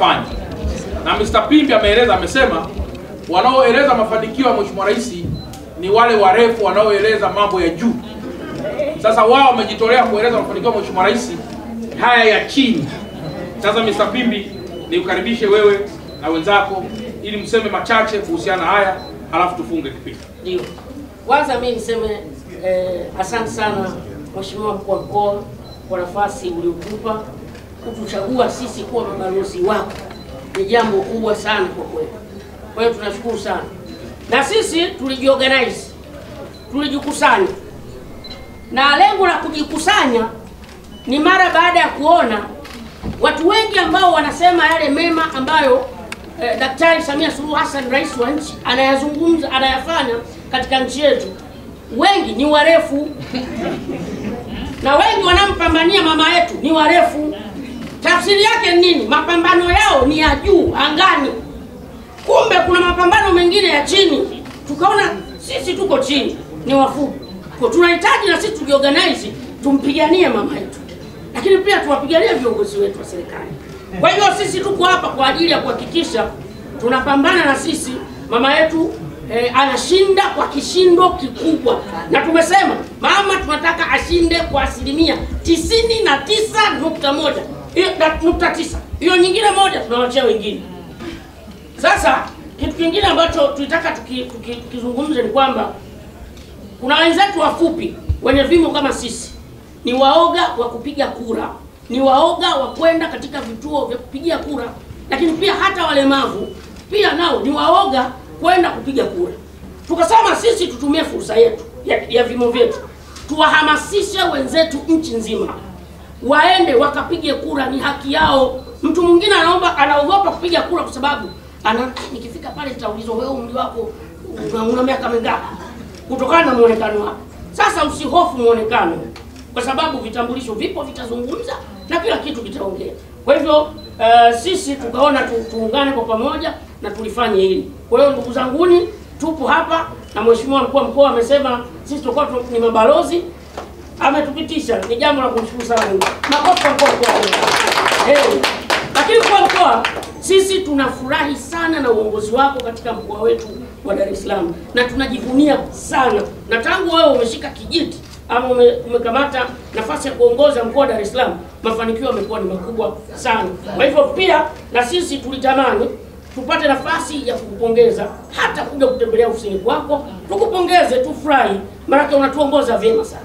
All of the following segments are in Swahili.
anafanya. Na Mr. Pimbi ameeleza, amesema wanaoeleza mafanikio ya Mheshimiwa Rais ni wale warefu wanaoeleza mambo ya juu. Sasa wao wamejitolea kueleza mafanikio ya Mheshimiwa Rais haya ya chini. Sasa Mr. Pimbi, nikukaribishe wewe na wenzako ili mseme machache kuhusiana haya, halafu tufunge kipindi. Ndio. Kwanza mimi niseme asante sana Mheshimiwa Mkuu wa Mkoa kwa nafasi uliotupa kutuchagua sisi kuwa mabalozi wako. Ni jambo kubwa sana kwa kweli. Kwa hiyo tunashukuru sana. Na sisi tulijiorganize. Tulijikusanya. Na lengo la kujikusanya ni mara baada ya kuona watu wengi ambao wanasema yale mema ambayo Daktari Samia Suluhu Hassan, rais wa nchi, anayazungumza, anayafanya katika nchi yetu. Wengi ni warefu. Na wengi wanampambania mama yetu ni warefu. Tafsiri yake nini? Mapambano yao ni ya juu angani. Kumbe kuna mapambano mengine ya chini. Tukaona sisi tuko chini, ni wafupi. Kwa tunahitaji na sisi tujiorganize, tumpiganie mama yetu. Lakini pia tuwapiganie viongozi wetu wa serikali. Kwa hivyo sisi tuko hapa kwa ajili ya kuhakikisha tunapambana na sisi mama yetu anashinda kwa kishindo kikubwa. Na tumesema mama tunataka ashinde kwa 99.9. Hiyo nyingine moja tunawachia wengine. Sasa kitu kingine ambacho tulitaka tukizungumze ni kwamba kuna wenzetu wafupi wenye vimo kama sisi ni waoga wa kupiga kura, ni waoga wa kwenda katika vituo vya kupigia kura, lakini pia hata walemavu pia nao ni waoga kwenda kupiga kura. Tukasema sisi tutumie fursa yetu ya vimo vyetu, tuwahamasishe wenzetu nchi nzima waende wakapige kura, ni haki yao. Mtu mwingine anaogopa kupiga kura kwa sababu nikifika pale nitaulizwa wewe umri wako una miaka mingapi, kutokana na muonekano wako. Sasa usihofu muonekano, kwa sababu vitambulisho vipo, vitazungumza na kila kitu kitaongea. Kwa hivyo sisi tukaona tuungane kwa pamoja na tulifanye hili. Kwa hiyo ndugu zanguni, tupo hapa na Mheshimiwa Mkuu wa Mkoa amesema sisi tutakuwa ni mabalozi, ametupitisha. Ni jambo la kumshukuru sana Mungu. Makofi kwa mkoa. Lakini kwa mkoa sisi tunafurahi sana na uongozi wako katika mkoa wetu wa Dar es Salaam, na tunajivunia sana. Na tangu wewe umeshika kijiti ama umekamata nafasi ya kuongoza mkoa wa Dar es Salaam, mafanikio yamekuwa ni makubwa sana. Kwa hivyo pia na sisi tulitamani tupate nafasi ya kukupongeza, hata kuja kutembelea ofisini kwako, tukupongeze, tufurahi, maana unatuongoza vyema sana.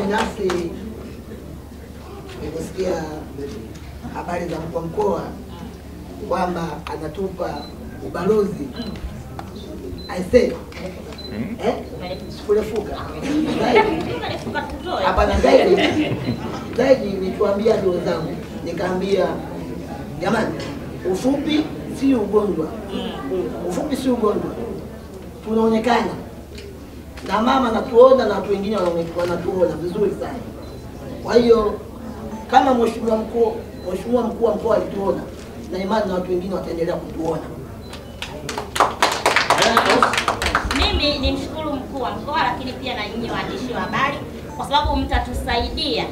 Binafsi nimesikia habari za mkuu wa mkoa kwamba anatupa ubalozi. I say kurefuka hapa na zaidi nituambia ndio wenzangu, nikaambia jamani, ufupi si ugonjwa. Ufupi si ugonjwa. Tunaonekana na mama natuona na watu wengine wanatuona vizuri sana. Kwa hiyo kama mheshimiwa mkuu wa mkoa alituona, na imani na watu wengine wataendelea kutuona. Mimi nimshukuru mkuu wa mkoa, lakini pia na nyinyi waandishi wa habari kwa sababu mtatusaidia.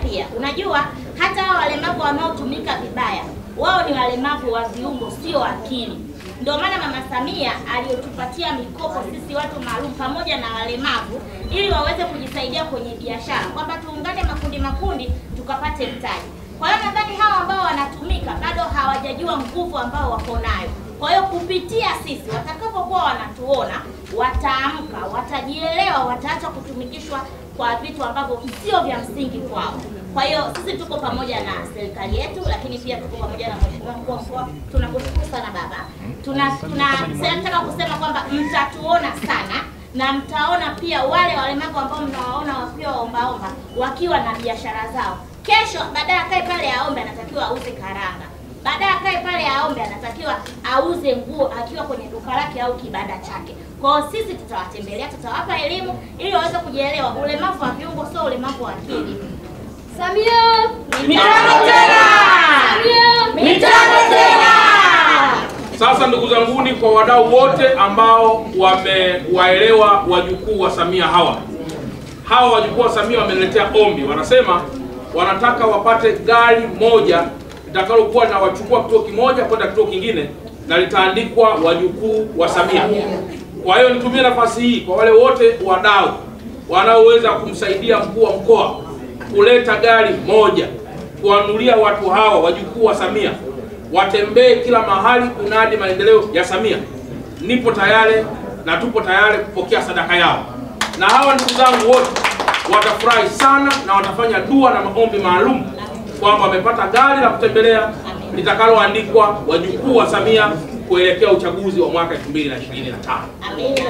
Pia. Unajua hata walemavu wanaotumika vibaya, wao ni walemavu wa viungo, sio akili. Ndio maana Mama Samia aliyotupatia mikopo sisi watu maalum pamoja na walemavu ili waweze kujisaidia kwenye biashara, kwamba tuungane makundi tukapate mtaji. Kwa hiyo nadhani hawa ambao wanatumika bado hawajajua nguvu ambao wako nayo. Kwa hiyo kupitia sisi watakapokuwa wanatuona, wataamka, watajielewa, wataacha kutumikishwa kwa vitu ambavyo sio vya msingi kwao. Kwa hiyo sisi tuko pamoja na serikali yetu, lakini pia tuko pamoja na Mheshimiwa Mkuu wa Mkoa. Tunakushukuru sana baba. Tunataka kusema kwamba mtatuona sana na mtaona pia wale walemavu ambao mnawaona wakiwa ombaomba wakiwa na biashara zao. Kesho baadaye akae pale aombe, anatakiwa auze karanga. Baadaye akae pale aombe, anatakiwa auze nguo akiwa kwenye duka lake au kibanda chake. Kwa hiyo sisi tutawatembelea, tutawapa elimu ili waweze kujielewa. Ulemavu wa viungo sio ulemavu wa akili. Samia mitano tena! Samia Mitano tena! Sasa ndugu zanguni, kwa wadau wote ambao wamewaelewa wajukuu wa Samia hawa wajukuu wa Samia wameletea ombi, wanasema wanataka wapate gari moja litakalokuwa na wachukua kituo kimoja kwenda kituo kingine na litaandikwa wajukuu wa Samia. Kwa hiyo nitumie nafasi hii kwa wale wote wadau wanaoweza kumsaidia mkuu wa mkoa kuleta gari moja kuwanunulia watu hawa wajukuu wa Samia watembee kila mahali kunadi maendeleo ya Samia. Nipo tayari na tupo tayari kupokea sadaka yao, na hawa ndugu zangu wote watafurahi sana na watafanya dua na maombi maalum kwamba wamepata gari la kutembelea litakaloandikwa wajukuu wa Samia kuelekea uchaguzi wa mwaka 2025.